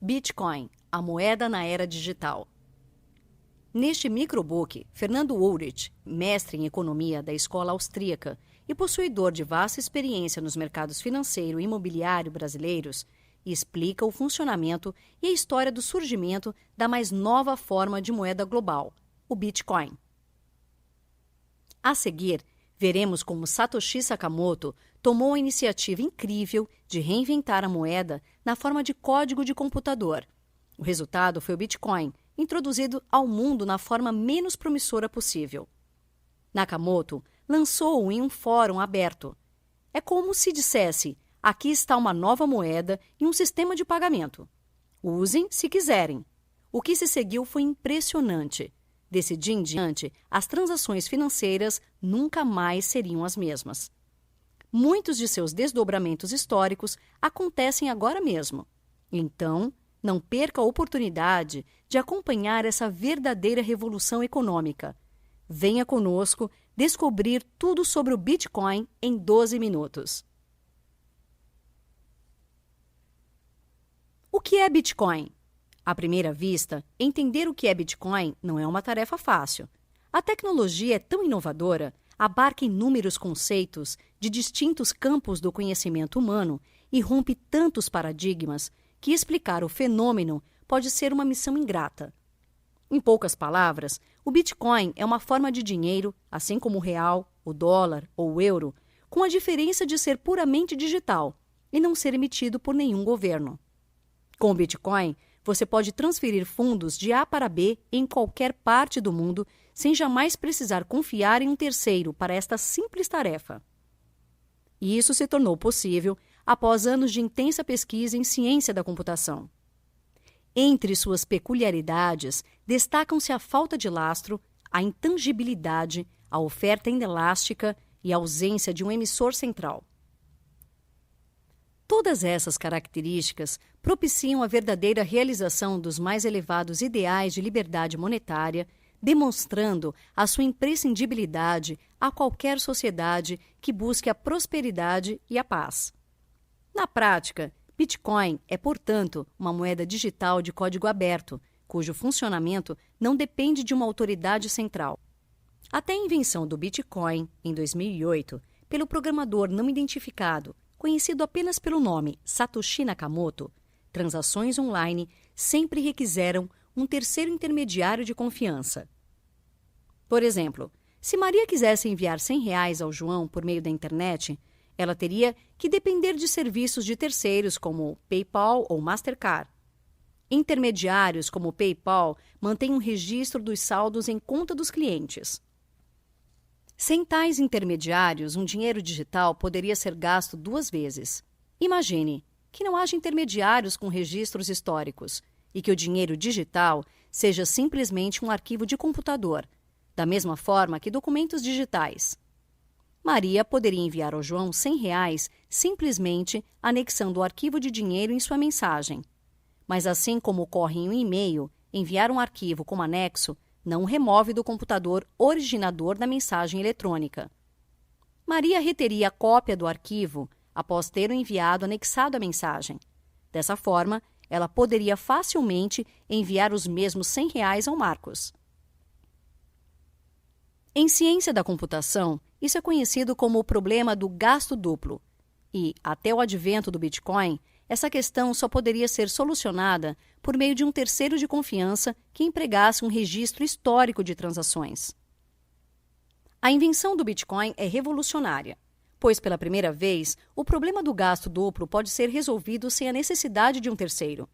Bitcoin, a moeda na era digital. Neste microbook, Fernando Ulrich, mestre em economia da escola austríaca e possuidor de vasta experiência nos mercados financeiro e imobiliário brasileiros, explica o funcionamento e a história do surgimento da mais nova forma de moeda global, o Bitcoin. A seguir, veremos como Satoshi Sakamoto tomou a iniciativa incrível de reinventar a moeda na forma de código de computador. O resultado foi o Bitcoin, introduzido ao mundo na forma menos promissora possível. Nakamoto lançou-o em um fórum aberto. É como se dissesse: aqui está uma nova moeda e um sistema de pagamento. Usem se quiserem. O que se seguiu foi impressionante. Desse dia em diante, as transações financeiras nunca mais seriam as mesmas. Muitos de seus desdobramentos históricos acontecem agora mesmo. Então, não perca a oportunidade de acompanhar essa verdadeira revolução econômica. Venha conosco descobrir tudo sobre o Bitcoin em 12 minutos. O que é Bitcoin? À primeira vista, entender o que é Bitcoin não é uma tarefa fácil. A tecnologia é tão inovadora, abarca inúmeros conceitos de distintos campos do conhecimento humano e rompe tantos paradigmas que explicar o fenômeno pode ser uma missão ingrata. Em poucas palavras, o Bitcoin é uma forma de dinheiro, assim como o real, o dólar ou o euro, com a diferença de ser puramente digital e não ser emitido por nenhum governo. Com o Bitcoin, você pode transferir fundos de A para B em qualquer parte do mundo sem jamais precisar confiar em um terceiro para esta simples tarefa. E isso se tornou possível após anos de intensa pesquisa em ciência da computação. Entre suas peculiaridades, destacam-se a falta de lastro, a intangibilidade, a oferta inelástica e a ausência de um emissor central. Todas essas características propiciam a verdadeira realização dos mais elevados ideais de liberdade monetária, demonstrando a sua imprescindibilidade a qualquer sociedade que busque a prosperidade e a paz. Na prática, Bitcoin é, portanto, uma moeda digital de código aberto, cujo funcionamento não depende de uma autoridade central. Até a invenção do Bitcoin, em 2008, pelo programador não identificado, conhecido apenas pelo nome Satoshi Nakamoto, transações online sempre requiseram um terceiro intermediário de confiança. Por exemplo, se Maria quisesse enviar R$100 ao João por meio da internet, ela teria que depender de serviços de terceiros como PayPal ou Mastercard. Intermediários como o PayPal mantêm um registro dos saldos em conta dos clientes. Sem tais intermediários, um dinheiro digital poderia ser gasto 2 vezes. Imagine que não haja intermediários com registros históricos e que o dinheiro digital seja simplesmente um arquivo de computador, da mesma forma que documentos digitais. Maria poderia enviar ao João R$100 simplesmente anexando o arquivo de dinheiro em sua mensagem. Mas assim como ocorre em um e-mail, enviar um arquivo como anexo não remove do computador originador da mensagem eletrônica. Maria reteria a cópia do arquivo após ter o enviado anexado à mensagem. Dessa forma, ela poderia facilmente enviar os mesmos R$100 ao Marcos. Em ciência da computação, isso é conhecido como o problema do gasto duplo. E, até o advento do Bitcoin, essa questão só poderia ser solucionada por meio de um terceiro de confiança que empregasse um registro histórico de transações. A invenção do Bitcoin é revolucionária, pois, pela primeira vez, o problema do gasto duplo pode ser resolvido sem a necessidade de um terceiro.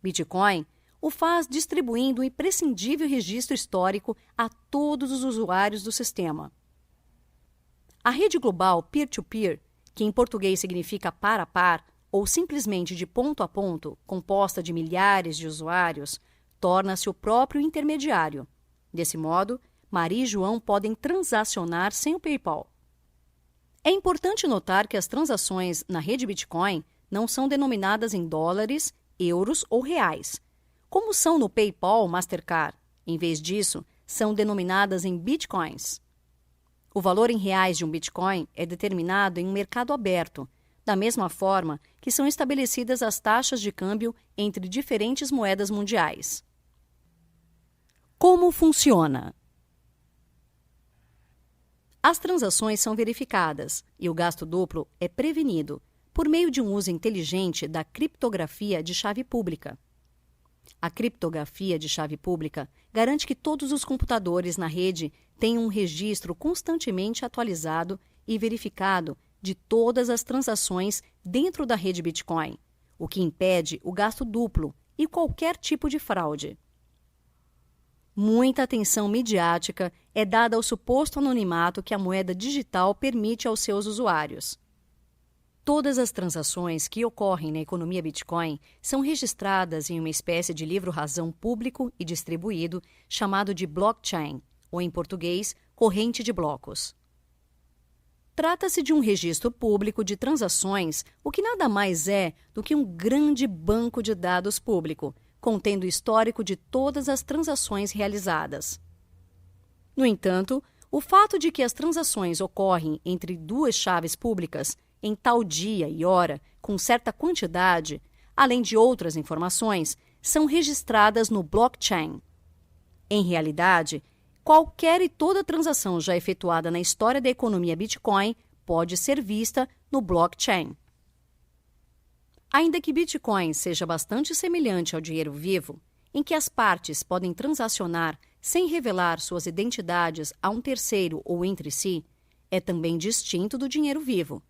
Bitcoin o faz distribuindo um imprescindível registro histórico a todos os usuários do sistema. A rede global peer-to-peer, que em português significa par a par, ou simplesmente de ponto a ponto, composta de milhares de usuários, torna-se o próprio intermediário. Desse modo, Maria e João podem transacionar sem o PayPal. É importante notar que as transações na rede Bitcoin não são denominadas em dólares, euros ou reais, como são no PayPal ou Mastercard. Em vez disso, são denominadas em bitcoins. O valor em reais de um Bitcoin é determinado em um mercado aberto, da mesma forma que são estabelecidas as taxas de câmbio entre diferentes moedas mundiais. Como funciona? As transações são verificadas e o gasto duplo é prevenido por meio de um uso inteligente da criptografia de chave pública. A criptografia de chave pública garante que todos os computadores na rede tenham um registro constantemente atualizado e verificado de todas as transações dentro da rede Bitcoin, o que impede o gasto duplo e qualquer tipo de fraude. Muita atenção midiática é dada ao suposto anonimato que a moeda digital permite aos seus usuários. Todas as transações que ocorrem na economia Bitcoin são registradas em uma espécie de livro-razão público e distribuído chamado de blockchain, ou em português, corrente de blocos. Trata-se de um registro público de transações, o que nada mais é do que um grande banco de dados público, contendo o histórico de todas as transações realizadas. No entanto, o fato de que as transações ocorrem entre duas chaves públicas em tal dia e hora, com certa quantidade, além de outras informações, são registradas no blockchain. Em realidade, qualquer e toda transação já efetuada na história da economia Bitcoin pode ser vista no blockchain. Ainda que Bitcoin seja bastante semelhante ao dinheiro vivo, em que as partes podem transacionar sem revelar suas identidades a um terceiro ou entre si, é também distinto do dinheiro vivo,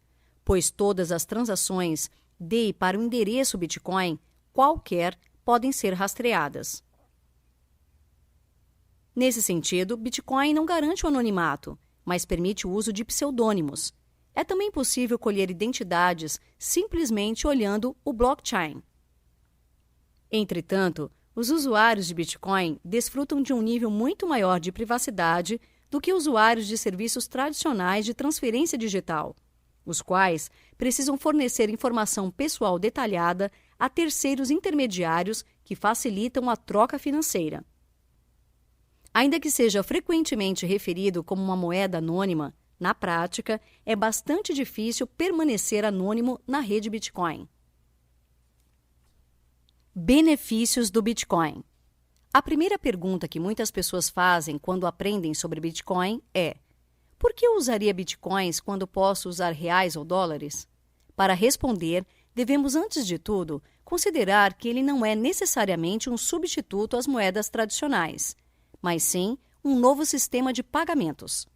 pois todas as transações de e para o endereço Bitcoin qualquer podem ser rastreadas. Nesse sentido, Bitcoin não garante o anonimato, mas permite o uso de pseudônimos. É também possível colher identidades simplesmente olhando o blockchain. Entretanto, os usuários de Bitcoin desfrutam de um nível muito maior de privacidade do que usuários de serviços tradicionais de transferência digital, os quais precisam fornecer informação pessoal detalhada a terceiros intermediários que facilitam a troca financeira. Ainda que seja frequentemente referido como uma moeda anônima, na prática, é bastante difícil permanecer anônimo na rede Bitcoin. Benefícios do Bitcoin. A primeira pergunta que muitas pessoas fazem quando aprendem sobre Bitcoin é: por que eu usaria Bitcoins quando posso usar reais ou dólares? Para responder, devemos, antes de tudo, considerar que ele não é necessariamente um substituto às moedas tradicionais, mas sim um novo sistema de pagamentos.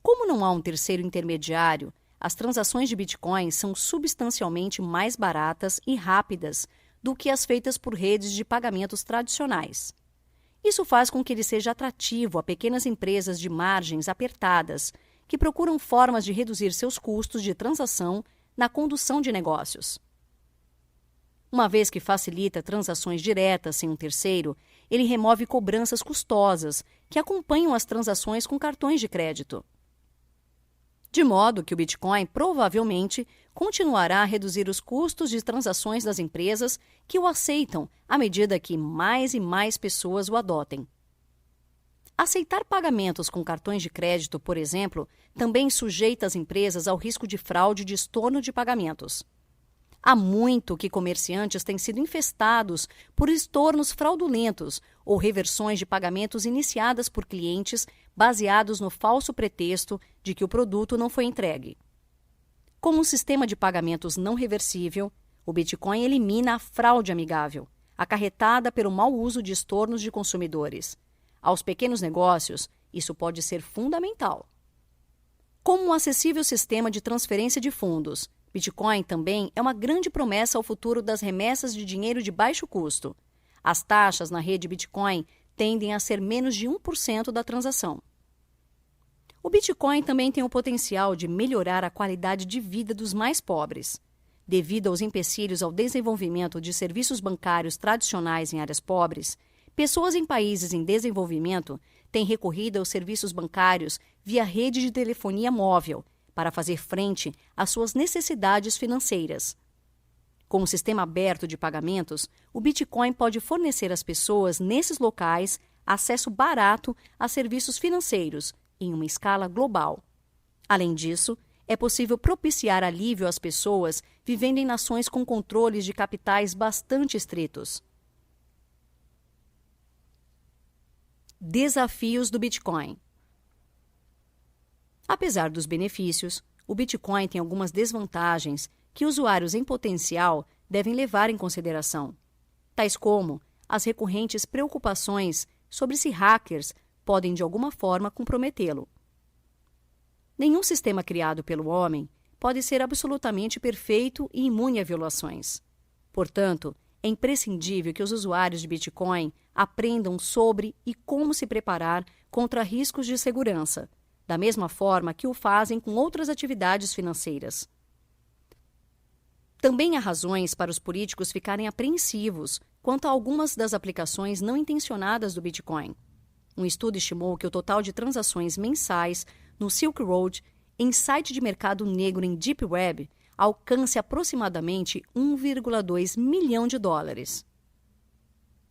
Como não há um terceiro intermediário, as transações de Bitcoin são substancialmente mais baratas e rápidas do que as feitas por redes de pagamentos tradicionais. Isso faz com que ele seja atrativo a pequenas empresas de margens apertadas que procuram formas de reduzir seus custos de transação na condução de negócios. Uma vez que facilita transações diretas sem um terceiro, ele remove cobranças custosas que acompanham as transações com cartões de crédito. De modo que o Bitcoin provavelmente continuará a reduzir os custos de transações das empresas que o aceitam à medida que mais e mais pessoas o adotem. Aceitar pagamentos com cartões de crédito, por exemplo, também sujeita as empresas ao risco de fraude de estorno de pagamentos. Há muito que comerciantes têm sido infestados por estornos fraudulentos ou reversões de pagamentos iniciadas por clientes baseados no falso pretexto de que o produto não foi entregue. Como um sistema de pagamentos não reversível, o Bitcoin elimina a fraude amigável, acarretada pelo mau uso de estornos de consumidores. Aos pequenos negócios, isso pode ser fundamental. Como um acessível sistema de transferência de fundos, Bitcoin também é uma grande promessa ao futuro das remessas de dinheiro de baixo custo. As taxas na rede Bitcoin tendem a ser menos de 1% da transação. O Bitcoin também tem o potencial de melhorar a qualidade de vida dos mais pobres. Devido aos empecilhos ao desenvolvimento de serviços bancários tradicionais em áreas pobres, pessoas em países em desenvolvimento têm recorrido aos serviços bancários via rede de telefonia móvel para fazer frente às suas necessidades financeiras. Com um sistema aberto de pagamentos, o Bitcoin pode fornecer às pessoas nesses locais acesso barato a serviços financeiros em uma escala global. Além disso, é possível propiciar alívio às pessoas vivendo em nações com controles de capitais bastante estritos. Desafios do Bitcoin. Apesar dos benefícios, o Bitcoin tem algumas desvantagens que usuários em potencial devem levar em consideração, tais como as recorrentes preocupações sobre se hackers podem de alguma forma comprometê-lo. Nenhum sistema criado pelo homem pode ser absolutamente perfeito e imune a violações. Portanto, é imprescindível que os usuários de Bitcoin aprendam sobre e como se preparar contra riscos de segurança, da mesma forma que o fazem com outras atividades financeiras. Também há razões para os políticos ficarem apreensivos quanto a algumas das aplicações não intencionadas do Bitcoin. Um estudo estimou que o total de transações mensais no Silk Road, em site de mercado negro em Deep Web, alcance aproximadamente 1,2 milhão de dólares.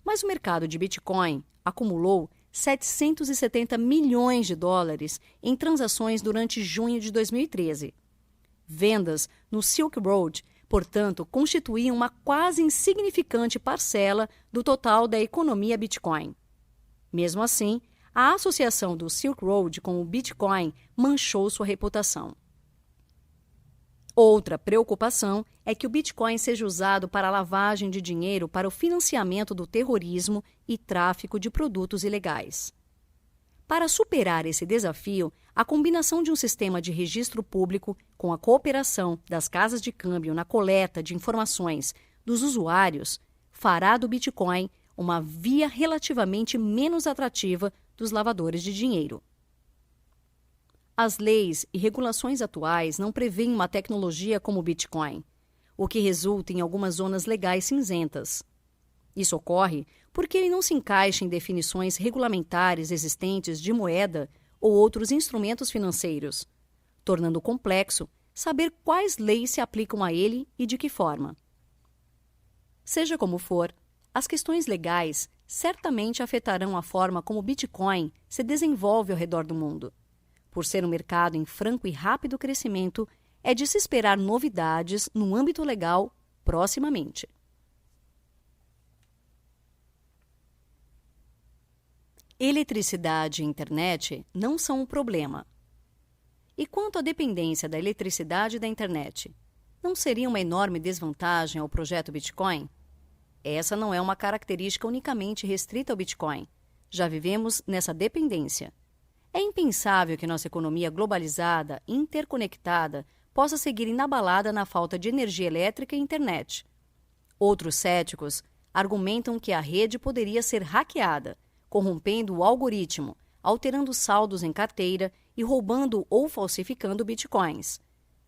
Mas o mercado de Bitcoin acumulou 770 milhões de dólares em transações durante junho de 2013. Vendas no Silk Road, portanto, constituíam uma quase insignificante parcela do total da economia Bitcoin. Mesmo assim, a associação do Silk Road com o Bitcoin manchou sua reputação. Outra preocupação é que o Bitcoin seja usado para a lavagem de dinheiro para o financiamento do terrorismo e tráfico de produtos ilegais. Para superar esse desafio, a combinação de um sistema de registro público com a cooperação das casas de câmbio na coleta de informações dos usuários fará do Bitcoin uma via relativamente menos atrativa dos lavadores de dinheiro. As leis e regulações atuais não prevêem uma tecnologia como o Bitcoin, o que resulta em algumas zonas legais cinzentas. Isso ocorre porque ele não se encaixa em definições regulamentares existentes de moeda ou outros instrumentos financeiros, tornando complexo saber quais leis se aplicam a ele e de que forma. Seja como for, as questões legais certamente afetarão a forma como o Bitcoin se desenvolve ao redor do mundo. Por ser um mercado em franco e rápido crescimento, é de se esperar novidades no âmbito legal proximamente. Eletricidade e internet não são um problema. E quanto à dependência da eletricidade e da internet, não seria uma enorme desvantagem ao projeto Bitcoin? Essa não é uma característica unicamente restrita ao Bitcoin. Já vivemos nessa dependência. É impensável que nossa economia globalizada, interconectada, possa seguir inabalada na falta de energia elétrica e internet. Outros céticos argumentam que a rede poderia ser hackeada, corrompendo o algoritmo, alterando saldos em carteira e roubando ou falsificando bitcoins.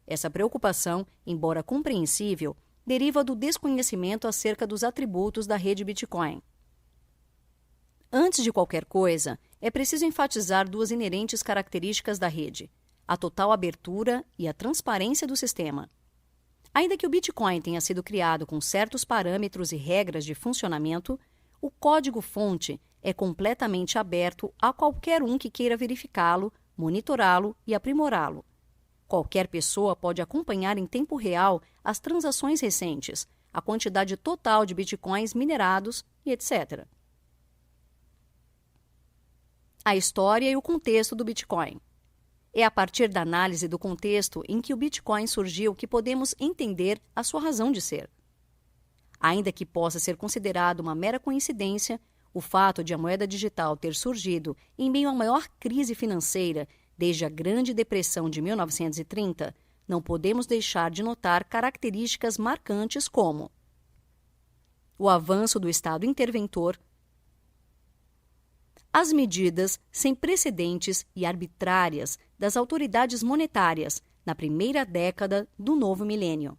Essa preocupação, embora compreensível, deriva do desconhecimento acerca dos atributos da rede Bitcoin. Antes de qualquer coisa, é preciso enfatizar duas inerentes características da rede: a total abertura e a transparência do sistema. Ainda que o Bitcoin tenha sido criado com certos parâmetros e regras de funcionamento, o código-fonte é completamente aberto a qualquer um que queira verificá-lo, monitorá-lo e aprimorá-lo. Qualquer pessoa pode acompanhar em tempo real as transações recentes, a quantidade total de bitcoins minerados e etc. A história e o contexto do Bitcoin. É a partir da análise do contexto em que o Bitcoin surgiu que podemos entender a sua razão de ser. Ainda que possa ser considerado uma mera coincidência, o fato de a moeda digital ter surgido em meio à maior crise financeira desde a Grande Depressão de 1930, não podemos deixar de notar características marcantes como o avanço do Estado interventor, as medidas sem precedentes e arbitrárias das autoridades monetárias na primeira década do novo milênio,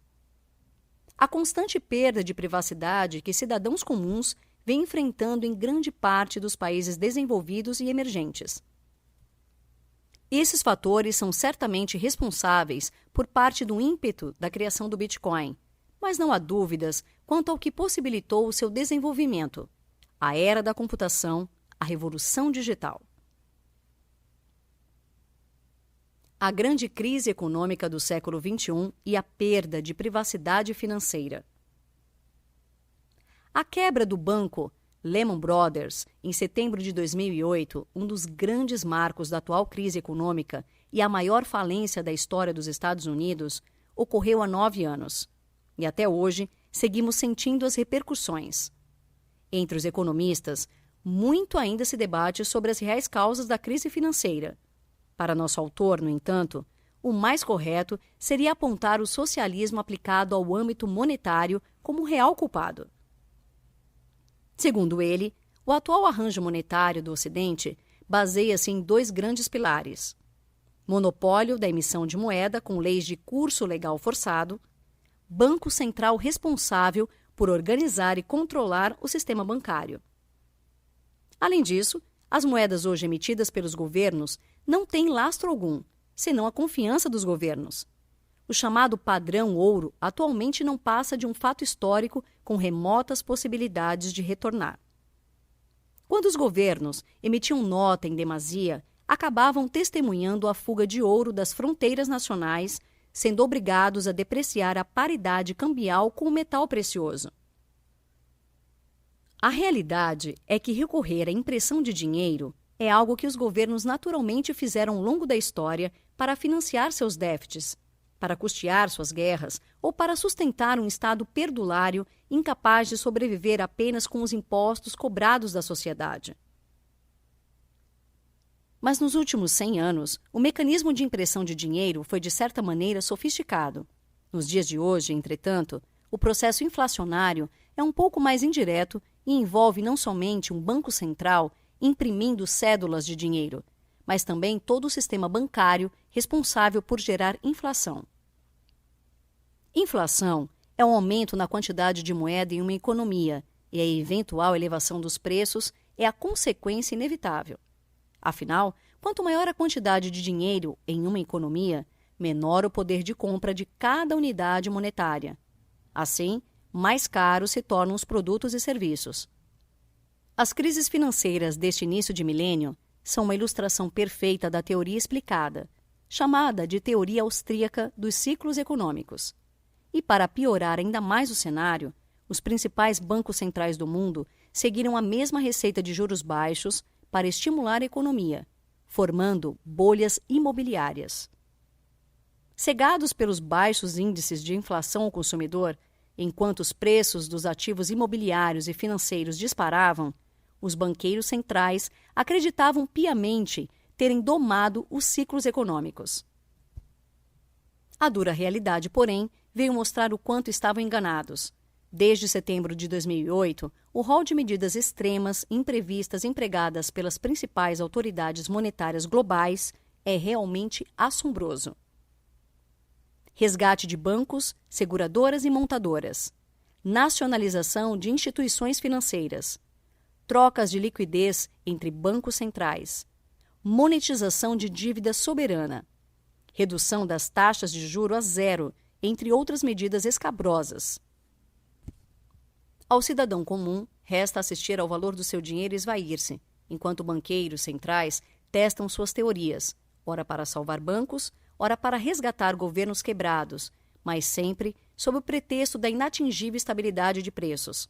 a constante perda de privacidade que cidadãos comuns vêm enfrentando em grande parte dos países desenvolvidos e emergentes. Esses fatores são certamente responsáveis por parte do ímpeto da criação do Bitcoin, mas não há dúvidas quanto ao que possibilitou o seu desenvolvimento: a era da computação, a revolução digital. a grande crise econômica do século XXI e a perda de privacidade financeira. A quebra do banco Lehman Brothers, em setembro de 2008, um dos grandes marcos da atual crise econômica e a maior falência da história dos Estados Unidos, ocorreu há 9 anos. E até hoje, seguimos sentindo as repercussões. Entre os economistas, muito ainda se debate sobre as reais causas da crise financeira. Para nosso autor, no entanto, o mais correto seria apontar o socialismo aplicado ao âmbito monetário como o real culpado. Segundo ele, o atual arranjo monetário do Ocidente baseia-se em 2 grandes pilares: monopólio da emissão de moeda com leis de curso legal forçado, banco central responsável por organizar e controlar o sistema bancário. Além disso, as moedas hoje emitidas pelos governos não têm lastro algum, senão a confiança dos governos. O chamado padrão ouro atualmente não passa de um fato histórico com remotas possibilidades de retornar. Quando os governos emitiam nota em demasia, acabavam testemunhando a fuga de ouro das fronteiras nacionais, sendo obrigados a depreciar a paridade cambial com o metal precioso. A realidade é que recorrer à impressão de dinheiro é algo que os governos naturalmente fizeram ao longo da história para financiar seus déficits, para custear suas guerras ou para sustentar um Estado perdulário incapaz de sobreviver apenas com os impostos cobrados da sociedade. Mas nos últimos 100 anos, o mecanismo de impressão de dinheiro foi de certa maneira sofisticado. Nos dias de hoje, entretanto, o processo inflacionário é um pouco mais indireto e envolve não somente um banco central imprimindo cédulas de dinheiro, mas também todo o sistema bancário responsável por gerar inflação. Inflação é um aumento na quantidade de moeda em uma economia, e a eventual elevação dos preços é a consequência inevitável. Afinal, quanto maior a quantidade de dinheiro em uma economia, menor o poder de compra de cada unidade monetária. Assim, mais caros se tornam os produtos e serviços. As crises financeiras deste início de milênio são uma ilustração perfeita da teoria explicada, chamada de teoria austríaca dos ciclos econômicos. E para piorar ainda mais o cenário, os principais bancos centrais do mundo seguiram a mesma receita de juros baixos para estimular a economia, formando bolhas imobiliárias. Cegados pelos baixos índices de inflação ao consumidor, enquanto os preços dos ativos imobiliários e financeiros disparavam, os banqueiros centrais acreditavam piamente terem domado os ciclos econômicos. A dura realidade, porém, veio mostrar o quanto estavam enganados. Desde setembro de 2008, o rol de medidas extremas e imprevistas empregadas pelas principais autoridades monetárias globais é realmente assombroso. Resgate de bancos, seguradoras e montadoras, nacionalização de instituições financeiras, trocas de liquidez entre bancos centrais, monetização de dívida soberana, redução das taxas de juros a zero, entre outras medidas escabrosas. Ao cidadão comum, resta assistir ao valor do seu dinheiro esvair-se, enquanto banqueiros centrais testam suas teorias, ora para salvar bancos, ora para resgatar governos quebrados, mas sempre sob o pretexto da inatingível estabilidade de preços.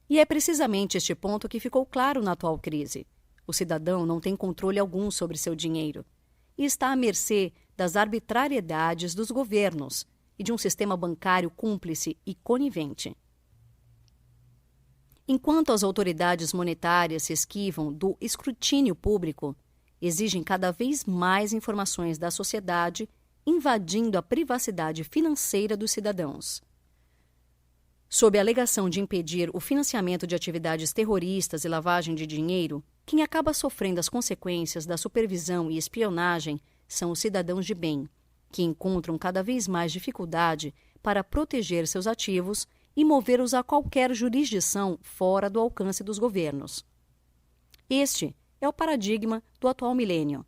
E é precisamente este ponto que ficou claro na atual crise. O cidadão não tem controle algum sobre seu dinheiro e está à mercê das arbitrariedades dos governos e de um sistema bancário cúmplice e conivente. Enquanto as autoridades monetárias se esquivam do escrutínio público, exigem cada vez mais informações da sociedade, invadindo a privacidade financeira dos cidadãos. Sob a alegação de impedir o financiamento de atividades terroristas e lavagem de dinheiro, quem acaba sofrendo as consequências da supervisão e espionagem são os cidadãos de bem, que encontram cada vez mais dificuldade para proteger seus ativos e movê-los a qualquer jurisdição fora do alcance dos governos. Este é o paradigma do atual milênio.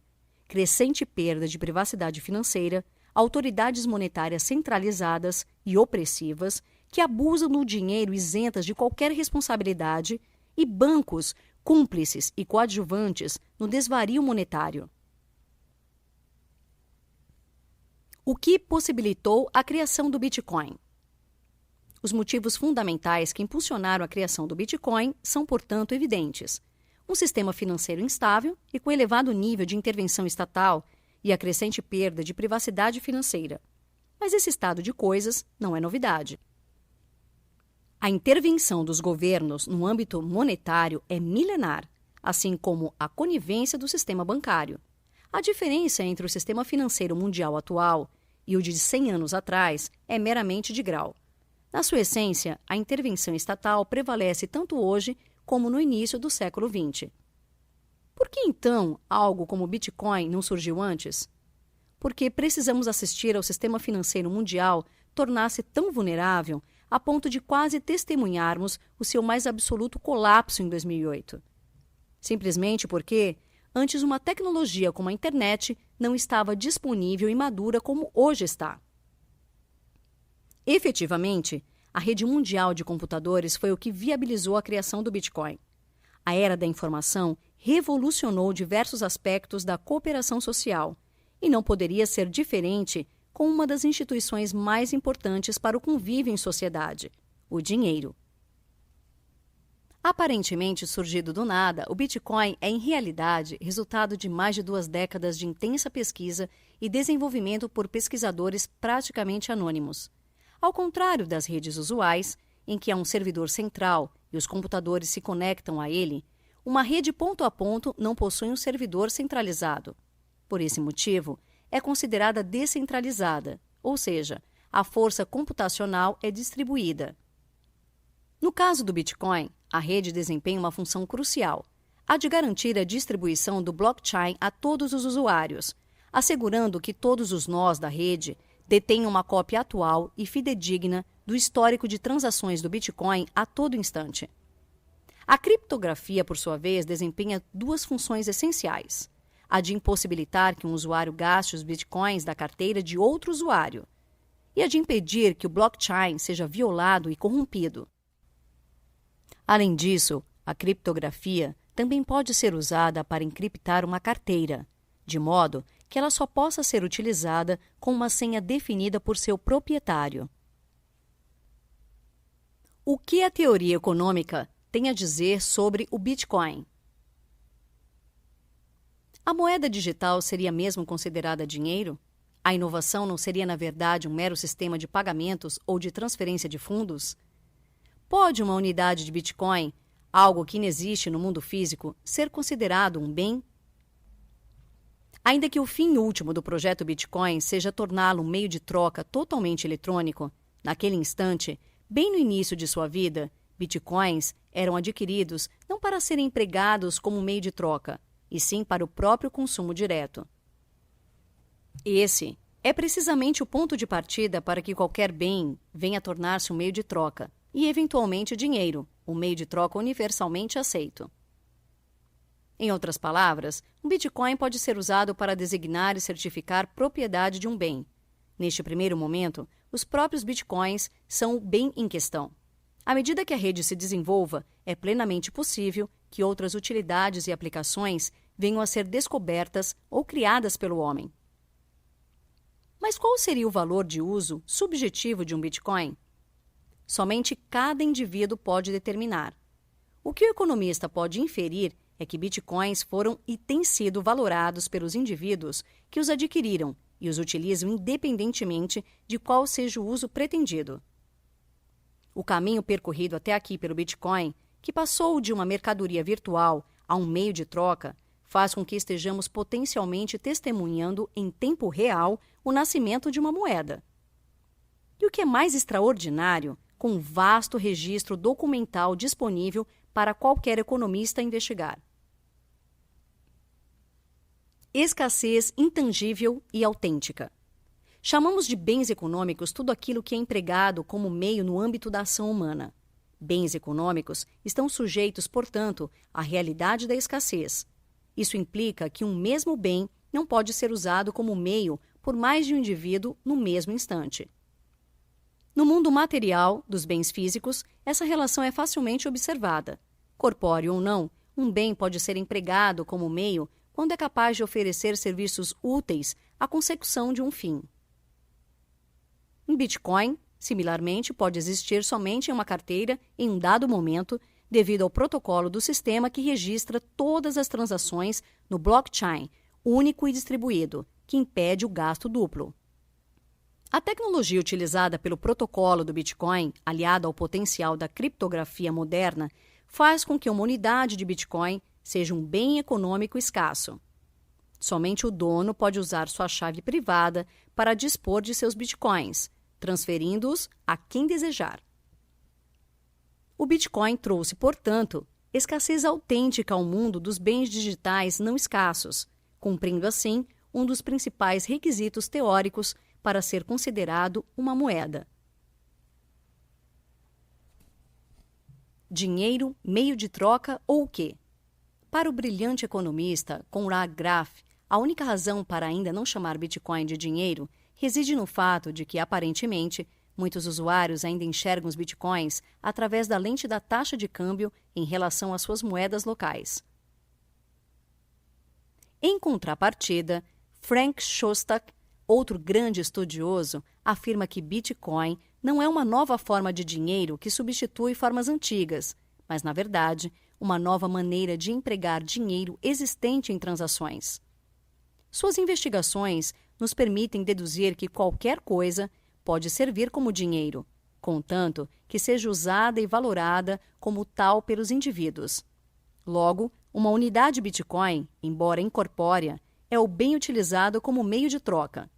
Crescente perda de privacidade financeira, autoridades monetárias centralizadas e opressivas que abusam do dinheiro isentas de qualquer responsabilidade e bancos cúmplices e coadjuvantes no desvario monetário. O que possibilitou a criação do Bitcoin? Os motivos fundamentais que impulsionaram a criação do Bitcoin são, portanto, evidentes. Um sistema financeiro instável e com elevado nível de intervenção estatal e a crescente perda de privacidade financeira. Mas esse estado de coisas não é novidade. A intervenção dos governos no âmbito monetário é milenar, assim como a conivência do sistema bancário. A diferença entre o sistema financeiro mundial atual e o de 100 anos atrás é meramente de grau. Na sua essência, a intervenção estatal prevalece tanto hoje como no início do século XX. Por que, então, algo como o Bitcoin não surgiu antes? Porque precisamos assistir ao sistema financeiro mundial tornar-se tão vulnerável a ponto de quase testemunharmos o seu mais absoluto colapso em 2008. Simplesmente porque, antes, uma tecnologia como a internet não estava disponível e madura como hoje está. Efetivamente, a rede mundial de computadores foi o que viabilizou a criação do Bitcoin. A era da informação revolucionou diversos aspectos da cooperação social e não poderia ser diferente com uma das instituições mais importantes para o convívio em sociedade, o dinheiro. Aparentemente surgido do nada, o Bitcoin é, em realidade, resultado de mais de 2 décadas de intensa pesquisa e desenvolvimento por pesquisadores praticamente anônimos. Ao contrário das redes usuais, em que há um servidor central e os computadores se conectam a ele, uma rede ponto a ponto não possui um servidor centralizado. Por esse motivo, é considerada descentralizada, ou seja, a força computacional é distribuída. No caso do Bitcoin, a rede desempenha uma função crucial, a de garantir a distribuição do blockchain a todos os usuários, assegurando que todos os nós da rede detêm uma cópia atual e fidedigna do histórico de transações do Bitcoin a todo instante. A criptografia, por sua vez, desempenha 2 funções essenciais: a de impossibilitar que um usuário gaste os bitcoins da carteira de outro usuário e a de impedir que o blockchain seja violado e corrompido. Além disso, a criptografia também pode ser usada para encriptar uma carteira, de modo que ela só possa ser utilizada com uma senha definida por seu proprietário. O que a teoria econômica tem a dizer sobre o Bitcoin? A moeda digital seria mesmo considerada dinheiro? A inovação não seria, na verdade, um mero sistema de pagamentos ou de transferência de fundos? Pode uma unidade de Bitcoin, algo que inexiste no mundo físico, ser considerado um bem? Ainda que o fim último do projeto Bitcoin seja torná-lo um meio de troca totalmente eletrônico, naquele instante, bem no início de sua vida, Bitcoins eram adquiridos não para serem empregados como meio de troca, e sim para o próprio consumo direto. Esse é precisamente o ponto de partida para que qualquer bem venha a tornar-se um meio de troca, e eventualmente dinheiro, um meio de troca universalmente aceito. Em outras palavras, um Bitcoin pode ser usado para designar e certificar propriedade de um bem. Neste primeiro momento, os próprios Bitcoins são o bem em questão. À medida que a rede se desenvolva, é plenamente possível que outras utilidades e aplicações venham a ser descobertas ou criadas pelo homem. Mas qual seria o valor de uso subjetivo de um Bitcoin? Somente cada indivíduo pode determinar. O que o economista pode inferir é que bitcoins foram e têm sido valorados pelos indivíduos que os adquiriram e os utilizam independentemente de qual seja o uso pretendido. O caminho percorrido até aqui pelo Bitcoin, que passou de uma mercadoria virtual a um meio de troca, faz com que estejamos potencialmente testemunhando em tempo real o nascimento de uma moeda. E o que é mais extraordinário, com um vasto registro documental disponível para qualquer economista investigar. Escassez intangível e autêntica. Chamamos de bens econômicos tudo aquilo que é empregado como meio no âmbito da ação humana. Bens econômicos estão sujeitos, portanto, à realidade da escassez. Isso implica que um mesmo bem não pode ser usado como meio por mais de um indivíduo no mesmo instante. No mundo material dos bens físicos, essa relação é facilmente observada. Corpóreo ou não, um bem pode ser empregado como meio quando é capaz de oferecer serviços úteis à consecução de um fim. Um Bitcoin, similarmente, pode existir somente em uma carteira em um dado momento, devido ao protocolo do sistema que registra todas as transações no blockchain, único e distribuído, que impede o gasto duplo. A tecnologia utilizada pelo protocolo do Bitcoin, aliada ao potencial da criptografia moderna, faz com que uma unidade de Bitcoin seja um bem econômico escasso. Somente o dono pode usar sua chave privada para dispor de seus Bitcoins, transferindo-os a quem desejar. O Bitcoin trouxe, portanto, escassez autêntica ao mundo dos bens digitais não escassos, cumprindo assim um dos principais requisitos teóricos para ser considerado uma moeda. Dinheiro, meio de troca ou o quê? Para o brilhante economista Conrad Graf, a única razão para ainda não chamar Bitcoin de dinheiro reside no fato de que, aparentemente, muitos usuários ainda enxergam os Bitcoins através da lente da taxa de câmbio em relação às suas moedas locais. Em contrapartida, Frank Shostak, outro grande estudioso, afirma que Bitcoin não é uma nova forma de dinheiro que substitui formas antigas, mas, na verdade, uma nova maneira de empregar dinheiro existente em transações. Suas investigações nos permitem deduzir que qualquer coisa pode servir como dinheiro, contanto que seja usada e valorada como tal pelos indivíduos. Logo, uma unidade Bitcoin, embora incorpórea, é o bem utilizado como meio de troca.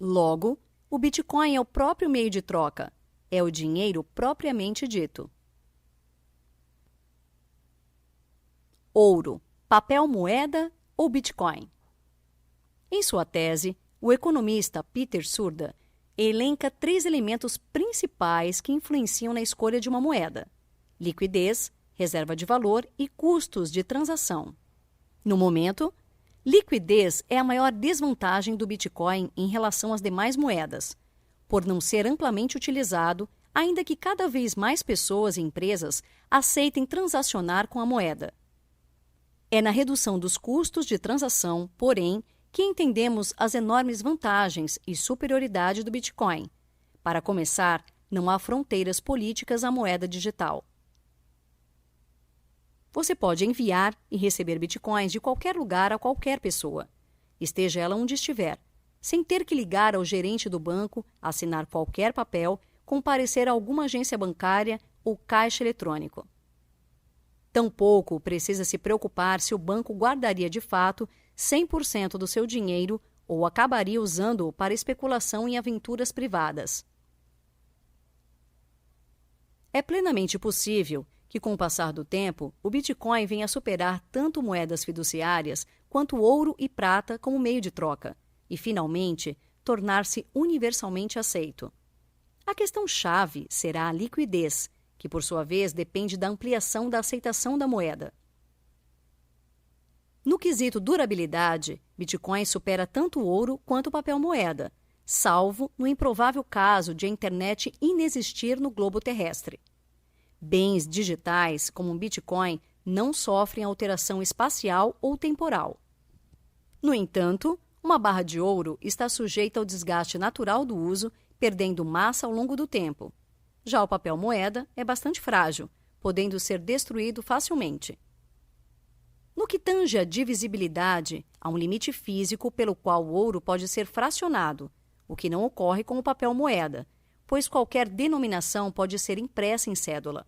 Logo, o Bitcoin é o próprio meio de troca, é o dinheiro propriamente dito. Ouro, papel moeda ou Bitcoin? Em sua tese, o economista Peter Surda elenca 3 elementos principais que influenciam na escolha de uma moeda: liquidez, reserva de valor e custos de transação. No momento, liquidez é a maior desvantagem do Bitcoin em relação às demais moedas, por não ser amplamente utilizado, ainda que cada vez mais pessoas e empresas aceitem transacionar com a moeda. É na redução dos custos de transação, porém, que entendemos as enormes vantagens e superioridade do Bitcoin. Para começar, não há fronteiras políticas à moeda digital. Você pode enviar e receber Bitcoins de qualquer lugar a qualquer pessoa, esteja ela onde estiver, sem ter que ligar ao gerente do banco, assinar qualquer papel, comparecer a alguma agência bancária ou caixa eletrônico. Tampouco precisa se preocupar se o banco guardaria de fato 100% do seu dinheiro ou acabaria usando-o para especulação em aventuras privadas. É plenamente possível que, com o passar do tempo, o Bitcoin venha a superar tanto moedas fiduciárias quanto ouro e prata como meio de troca, e, finalmente, tornar-se universalmente aceito. A questão-chave será a liquidez, que, por sua vez, depende da ampliação da aceitação da moeda. No quesito durabilidade, Bitcoin supera tanto o ouro quanto o papel moeda, salvo no improvável caso de a internet inexistir no globo terrestre. Bens digitais, como um Bitcoin, não sofrem alteração espacial ou temporal. No entanto, uma barra de ouro está sujeita ao desgaste natural do uso, perdendo massa ao longo do tempo. Já o papel moeda é bastante frágil, podendo ser destruído facilmente. No que tange à divisibilidade, há um limite físico pelo qual o ouro pode ser fracionado, o que não ocorre com o papel moeda, pois qualquer denominação pode ser impressa em cédula.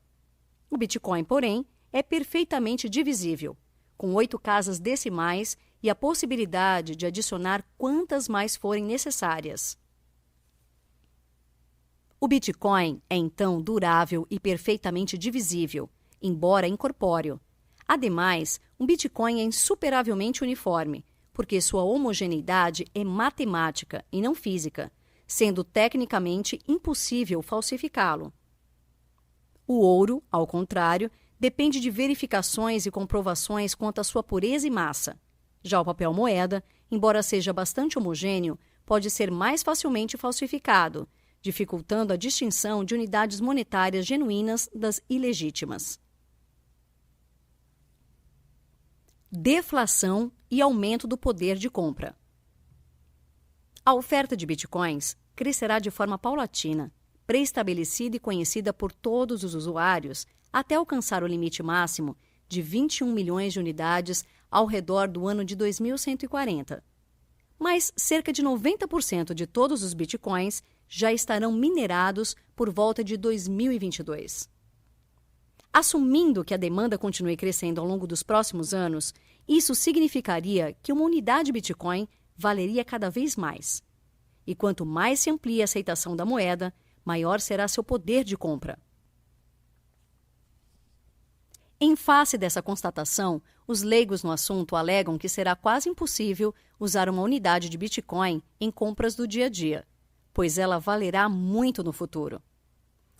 O Bitcoin, porém, é perfeitamente divisível, com 8 casas decimais e a possibilidade de adicionar quantas mais forem necessárias. O Bitcoin é, então, durável e perfeitamente divisível, embora incorpóreo. Ademais, um Bitcoin é insuperavelmente uniforme, porque sua homogeneidade é matemática e não física, sendo tecnicamente impossível falsificá-lo. O ouro, ao contrário, depende de verificações e comprovações quanto à sua pureza e massa. Já o papel moeda, embora seja bastante homogêneo, pode ser mais facilmente falsificado, dificultando a distinção de unidades monetárias genuínas das ilegítimas. Deflação e aumento do poder de compra. A oferta de bitcoins crescerá de forma paulatina, pré-estabelecida e conhecida por todos os usuários, até alcançar o limite máximo de 21 milhões de unidades ao redor do ano de 2140. Mas cerca de 90% de todos os bitcoins já estarão minerados por volta de 2022. Assumindo que a demanda continue crescendo ao longo dos próximos anos, isso significaria que uma unidade Bitcoin valeria cada vez mais. E quanto mais se amplia a aceitação da moeda, maior será seu poder de compra. Em face dessa constatação, os leigos no assunto alegam que será quase impossível usar uma unidade de Bitcoin em compras do dia a dia, pois ela valerá muito no futuro.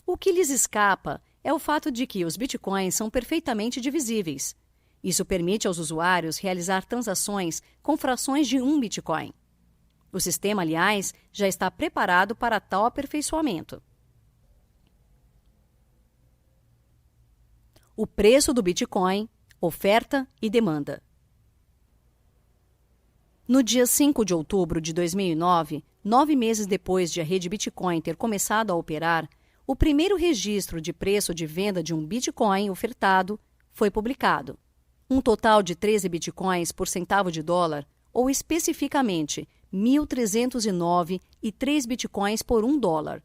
O que lhes escapa é o fato de que os bitcoins são perfeitamente divisíveis. Isso permite aos usuários realizar transações com frações de 1 bitcoin. O sistema, aliás, já está preparado para tal aperfeiçoamento. O preço do Bitcoin, oferta e demanda. No dia 5 de outubro de 2009, 9 meses depois de a rede Bitcoin ter começado a operar, o primeiro registro de preço de venda de um Bitcoin ofertado foi publicado. Um total de 13 Bitcoins por centavo de dólar, ou especificamente 1.309,03 Bitcoins por $1.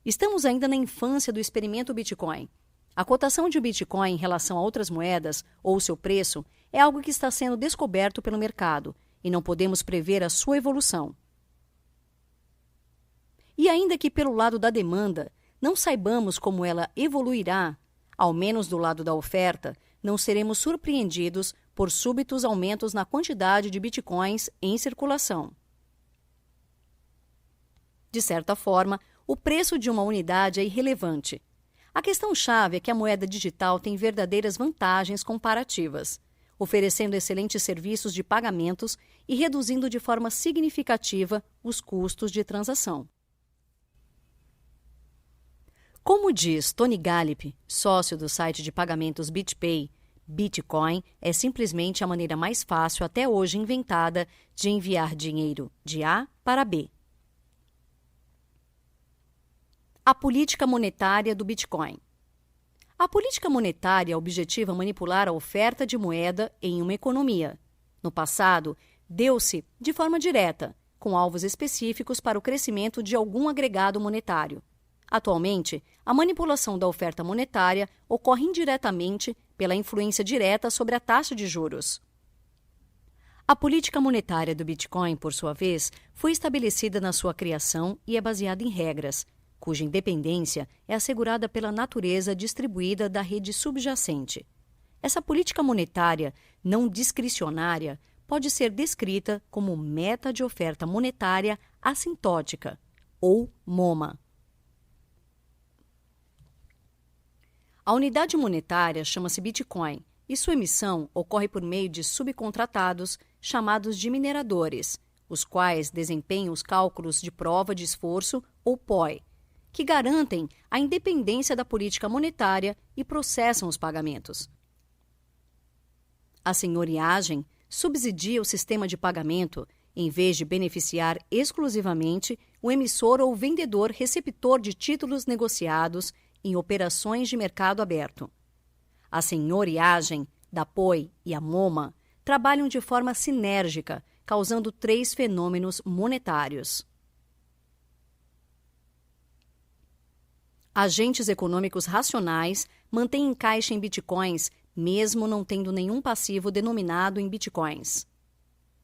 Estamos ainda na infância do experimento Bitcoin. A cotação de um Bitcoin em relação a outras moedas, ou seu preço, é algo que está sendo descoberto pelo mercado, e não podemos prever a sua evolução. E ainda que pelo lado da demanda, não saibamos como ela evoluirá, ao menos do lado da oferta, não seremos surpreendidos por súbitos aumentos na quantidade de bitcoins em circulação. De certa forma, o preço de uma unidade é irrelevante. A questão-chave é que a moeda digital tem verdadeiras vantagens comparativas, oferecendo excelentes serviços de pagamentos e reduzindo de forma significativa os custos de transação. Como diz Tony Gallip, sócio do site de pagamentos BitPay, Bitcoin é simplesmente a maneira mais fácil até hoje inventada de enviar dinheiro de A para B. A política monetária do Bitcoin. A política monetária objetiva manipular a oferta de moeda em uma economia. No passado, deu-se de forma direta, com alvos específicos para o crescimento de algum agregado monetário. Atualmente, a manipulação da oferta monetária ocorre indiretamente pela influência direta sobre a taxa de juros. A política monetária do Bitcoin, por sua vez, foi estabelecida na sua criação e é baseada em regras, cuja independência é assegurada pela natureza distribuída da rede subjacente. Essa política monetária não discricionária pode ser descrita como meta de oferta monetária assintótica, ou MoMA. A unidade monetária chama-se Bitcoin e sua emissão ocorre por meio de subcontratados chamados de mineradores, os quais desempenham os cálculos de prova de esforço, ou POE, que garantem a independência da política monetária e processam os pagamentos. A senhoriagem subsidia o sistema de pagamento em vez de beneficiar exclusivamente o emissor ou vendedor receptor de títulos negociados em operações de mercado aberto. A senhoriagem da POE e a MoMA trabalham de forma sinérgica, causando 3 fenômenos monetários. Agentes econômicos racionais mantêm em caixa em bitcoins, mesmo não tendo nenhum passivo denominado em bitcoins.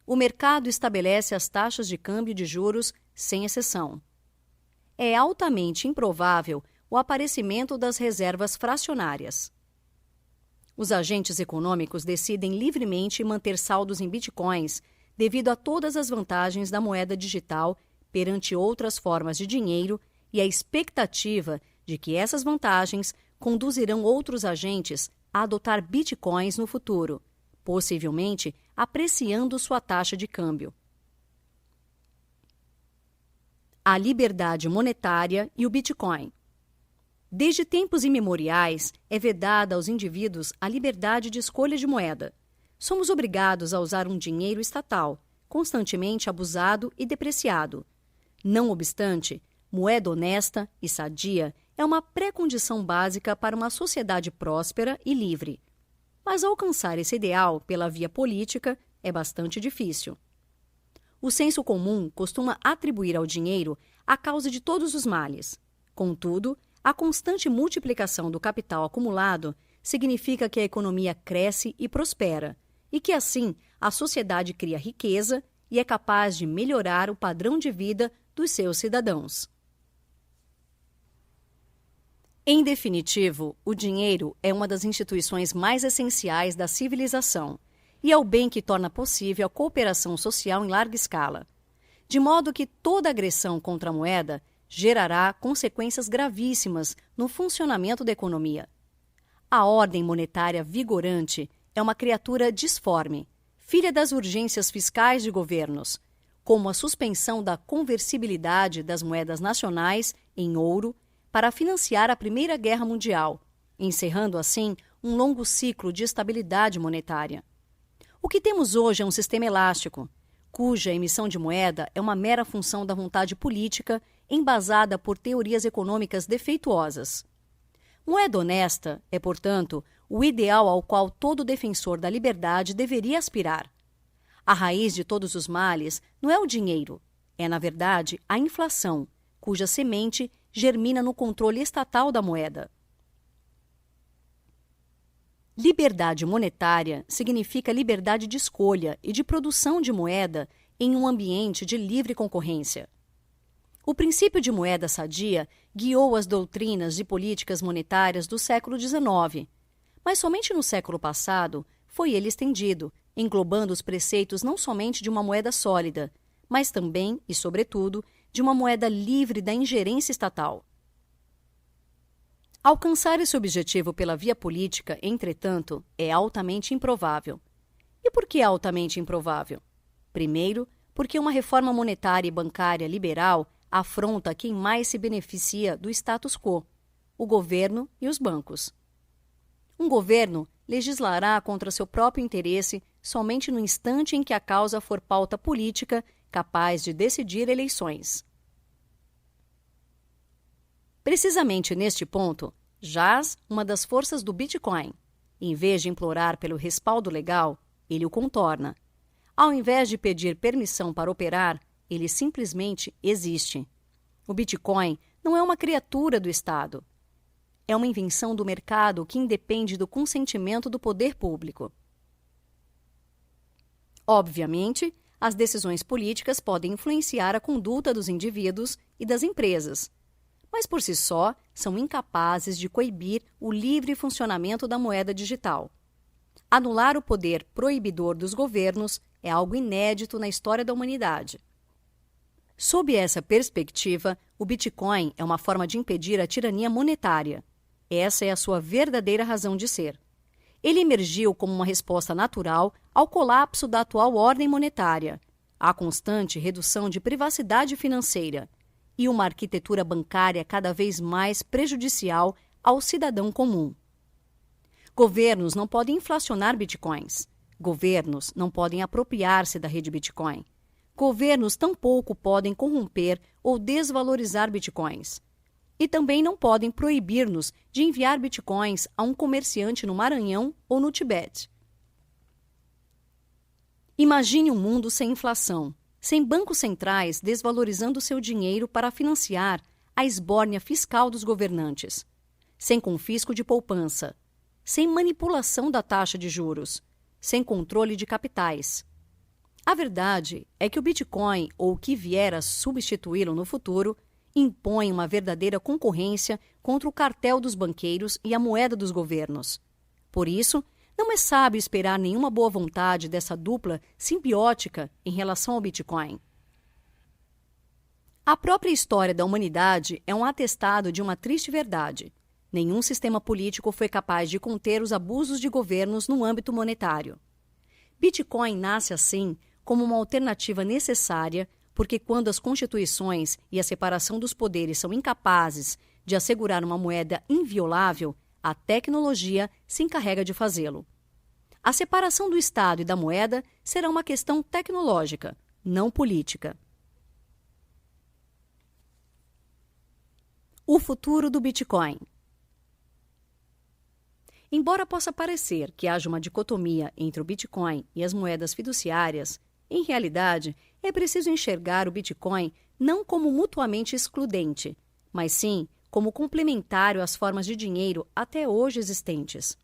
O mercado estabelece as taxas de câmbio de juros sem exceção. É altamente improvável o aparecimento das reservas fracionárias. Os agentes econômicos decidem livremente manter saldos em bitcoins devido a todas as vantagens da moeda digital perante outras formas de dinheiro e a expectativa de que essas vantagens conduzirão outros agentes a adotar bitcoins no futuro, possivelmente apreciando sua taxa de câmbio. A liberdade monetária e o Bitcoin. Desde tempos imemoriais, é vedada aos indivíduos a liberdade de escolha de moeda. Somos obrigados a usar um dinheiro estatal, constantemente abusado e depreciado. Não obstante, moeda honesta e sadia é uma pré-condição básica para uma sociedade próspera e livre. Mas alcançar esse ideal pela via política é bastante difícil. O senso comum costuma atribuir ao dinheiro a causa de todos os males. Contudo, a constante multiplicação do capital acumulado significa que a economia cresce e prospera, e que, assim, a sociedade cria riqueza e é capaz de melhorar o padrão de vida dos seus cidadãos. Em definitivo, o dinheiro é uma das instituições mais essenciais da civilização e é o bem que torna possível a cooperação social em larga escala, de modo que toda agressão contra a moeda gerará consequências gravíssimas no funcionamento da economia. A ordem monetária vigorante é uma criatura disforme, filha das urgências fiscais de governos, como a suspensão da conversibilidade das moedas nacionais em ouro para financiar a Primeira Guerra Mundial, encerrando assim um longo ciclo de estabilidade monetária. O que temos hoje é um sistema elástico, cuja emissão de moeda é uma mera função da vontade política embasada por teorias econômicas defeituosas. Moeda honesta é, portanto, o ideal ao qual todo defensor da liberdade deveria aspirar. A raiz de todos os males não é o dinheiro, é, na verdade, a inflação, cuja semente germina no controle estatal da moeda. Liberdade monetária significa liberdade de escolha e de produção de moeda em um ambiente de livre concorrência. O princípio de moeda sadia guiou as doutrinas de políticas monetárias do século XIX, mas somente no século passado foi ele estendido, englobando os preceitos não somente de uma moeda sólida, mas também, e sobretudo, de uma moeda livre da ingerência estatal. Alcançar esse objetivo pela via política, entretanto, é altamente improvável. E por que altamente improvável? Primeiro, porque uma reforma monetária e bancária liberal afronta quem mais se beneficia do status quo, o governo e os bancos. Um governo legislará contra seu próprio interesse somente no instante em que a causa for pauta política capaz de decidir eleições. Precisamente neste ponto, jaz uma das forças do Bitcoin. Em vez de implorar pelo respaldo legal, ele o contorna. Ao invés de pedir permissão para operar, ele simplesmente existe. O Bitcoin não é uma criatura do Estado. É uma invenção do mercado que independe do consentimento do poder público. Obviamente, as decisões políticas podem influenciar a conduta dos indivíduos e das empresas, mas por si só são incapazes de coibir o livre funcionamento da moeda digital. Anular o poder proibidor dos governos é algo inédito na história da humanidade. Sob essa perspectiva, o Bitcoin é uma forma de impedir a tirania monetária. Essa é a sua verdadeira razão de ser. Ele emergiu como uma resposta natural ao colapso da atual ordem monetária, à constante redução de privacidade financeira e uma arquitetura bancária cada vez mais prejudicial ao cidadão comum. Governos não podem inflacionar bitcoins. Governos não podem apropriar-se da rede Bitcoin. Governos tampouco podem corromper ou desvalorizar bitcoins. E também não podem proibir-nos de enviar bitcoins a um comerciante no Maranhão ou no Tibete. Imagine um mundo sem inflação, sem bancos centrais desvalorizando seu dinheiro para financiar a esbórnia fiscal dos governantes, sem confisco de poupança, sem manipulação da taxa de juros, sem controle de capitais. A verdade é que o Bitcoin, ou o que vier a substituí-lo no futuro, impõe uma verdadeira concorrência contra o cartel dos banqueiros e a moeda dos governos. Por isso, não é sábio esperar nenhuma boa vontade dessa dupla simbiótica em relação ao Bitcoin. A própria história da humanidade é um atestado de uma triste verdade. Nenhum sistema político foi capaz de conter os abusos de governos no âmbito monetário. Bitcoin nasce assim como uma alternativa necessária porque quando as constituições e a separação dos poderes são incapazes de assegurar uma moeda inviolável, a tecnologia se encarrega de fazê-lo. A separação do Estado e da moeda será uma questão tecnológica, não política. O futuro do Bitcoin. Embora possa parecer que haja uma dicotomia entre o Bitcoin e as moedas fiduciárias, em realidade, é preciso enxergar o Bitcoin não como mutuamente excludente, mas sim como complementário às formas de dinheiro até hoje existentes.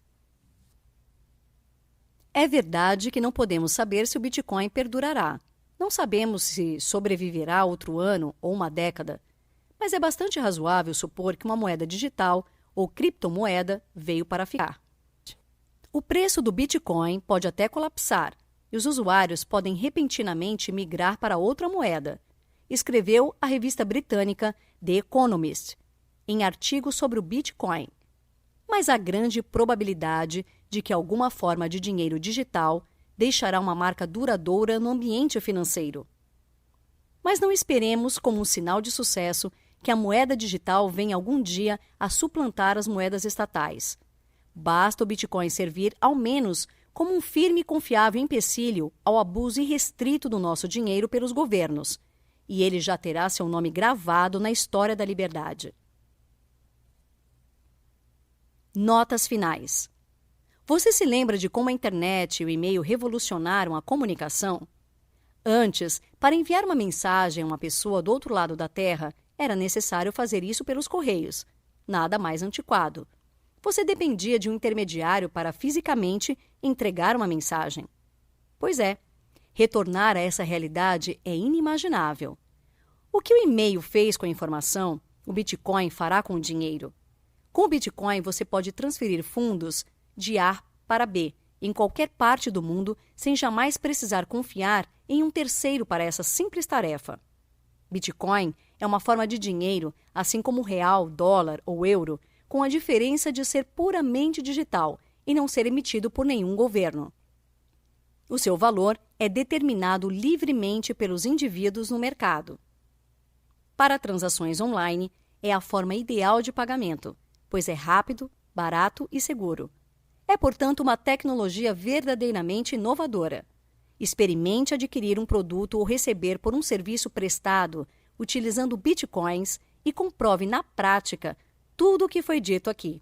É verdade que não podemos saber se o Bitcoin perdurará. Não sabemos se sobreviverá outro ano ou uma década, mas é bastante razoável supor que uma moeda digital ou criptomoeda veio para ficar. O preço do Bitcoin pode até colapsar e os usuários podem repentinamente migrar para outra moeda, escreveu a revista britânica The Economist, em artigo sobre o Bitcoin. Mas há grande probabilidade de que alguma forma de dinheiro digital deixará uma marca duradoura no ambiente financeiro. Mas não esperemos, como um sinal de sucesso, que a moeda digital venha algum dia a suplantar as moedas estatais. Basta o Bitcoin servir, ao menos, como um firme e confiável empecilho ao abuso irrestrito do nosso dinheiro pelos governos, e ele já terá seu nome gravado na história da liberdade. Notas finais. Você se lembra de como a internet e o e-mail revolucionaram a comunicação? Antes, para enviar uma mensagem a uma pessoa do outro lado da Terra, era necessário fazer isso pelos correios. Nada mais antiquado. Você dependia de um intermediário para fisicamente entregar uma mensagem. Pois é, retornar a essa realidade é inimaginável. O que o e-mail fez com a informação, o Bitcoin fará com o dinheiro. Com o Bitcoin, você pode transferir fundos de A para B, em qualquer parte do mundo, sem jamais precisar confiar em um terceiro para essa simples tarefa. Bitcoin é uma forma de dinheiro, assim como o real, dólar ou euro, com a diferença de ser puramente digital e não ser emitido por nenhum governo. O seu valor é determinado livremente pelos indivíduos no mercado. Para transações online, é a forma ideal de pagamento, pois é rápido, barato e seguro. É, portanto, uma tecnologia verdadeiramente inovadora. Experimente adquirir um produto ou receber por um serviço prestado utilizando bitcoins e comprove na prática tudo o que foi dito aqui.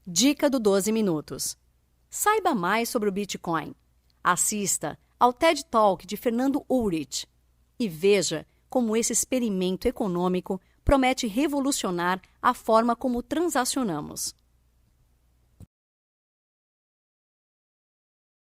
Dica do 12 minutos. Saiba mais sobre o Bitcoin. Assista ao TED Talk de Fernando Ulrich e veja como esse experimento econômico promete revolucionar a forma como transacionamos.